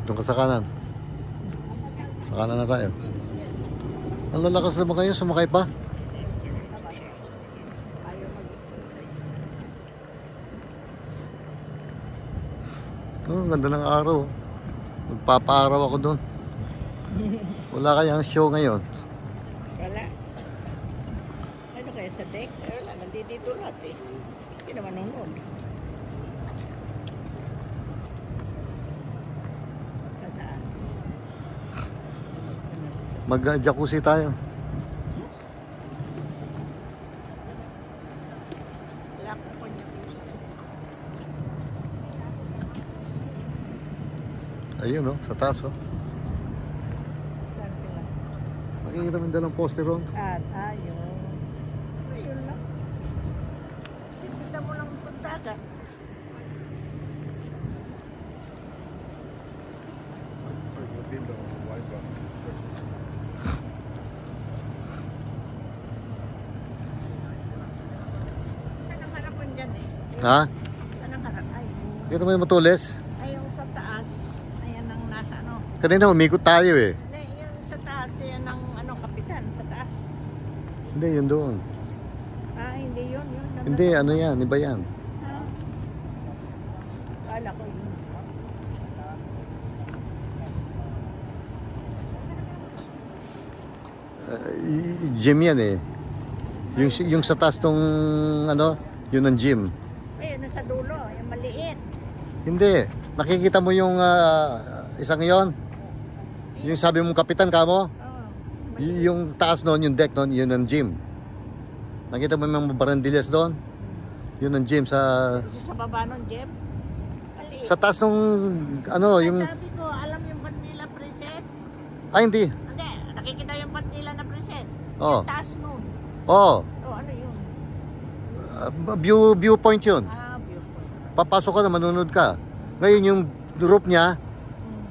Doon ka sa kanan. Sa kanan na tayo. Ang lalakas naman kayo, sumakay pa. Oh, ang ganda ng araw. Magpapaaraw ako doon. Wala kayang show ngayon? Wala. Ano kaya sa deck? Wala, nandito lahat eh. Hindi naman nunod. Kataas. Mag-jacuzzi tayo. Wala akong kanya-kusa. Ayun oh, sa taas oh. Saan sila? Nakikita mo yung dalang poster ron. At ayun. Ayun lang. Tignan mo lang punta ka. Saan ang harapan dyan eh? Ha? Saan ang harap? Ay, Kita mo yung matulis? ay, yung sa taas. Ayan ang nasa ano. Kanina umikot tayo eh. Hindi, yung sa taas. Yan ang ano, kapitan. Sa taas. Hindi, yun doon. Ah, hindi yun. Yun. Hindi, ano yan, iba yan. Ah. Kala ko yun. Gym yan eh. Yung sa taas tong ano, yun ang gym. Ayun, sa dulo. Yung maliit. Hindi, nakikita mo yung isang yon. Yung sabi mong kapitan ka mo, Oh, yung taas noon, yung deck noon, yun ang gym. Nakita mo yung mga barandillas doon? Yun ang gym sa sa baba nun, Jeff. Maliit. sa taas nung ano, yung Sabi ko, alam yung Bandila Princess? hindi. Hindi, nakikita yung Bandila na Princess. Oh. Yung taas nun. Oh, Oh, ano yun? viewpoint yun. Ah, viewpoint. Papasok ka na, manunod ka. Ngayon yung roof niya,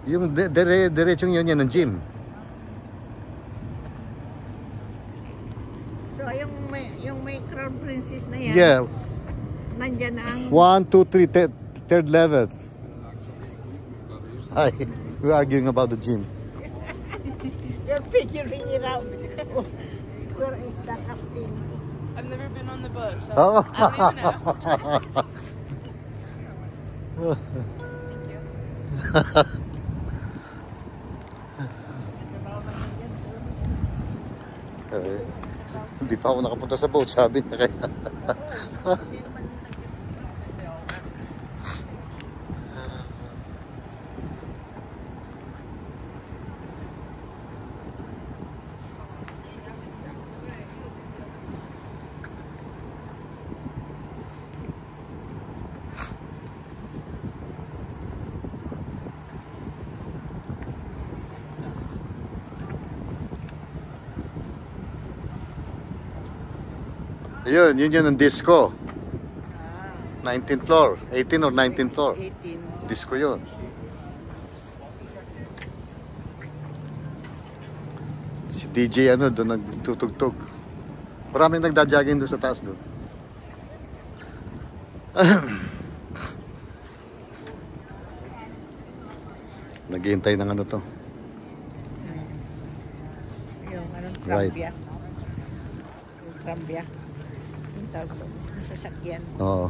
yung diretsong yun, yan ang gym. So, yung may Crown Princess na yan, Yeah, nandyan ang... 1, 2, 3, third level. Hi, we're arguing about the gym. You're figuring it out. Where is that captain? I've never been on the bus, so Oh. I don't even know. Thank you. Hindi pa ako nakapunta sa boat, sabi niya kaya. Yun ang disco. 19th floor, 18 or 19th floor. 18. Disco yun. Si DJ ano doon nagtutugtog. Maraming nagda-jogging doon sa taas doon. Naghihintay ng ano to. Yung anong Right. Trambia. Yung Trambia. Yung tawag doon. Sasakyan. Oo.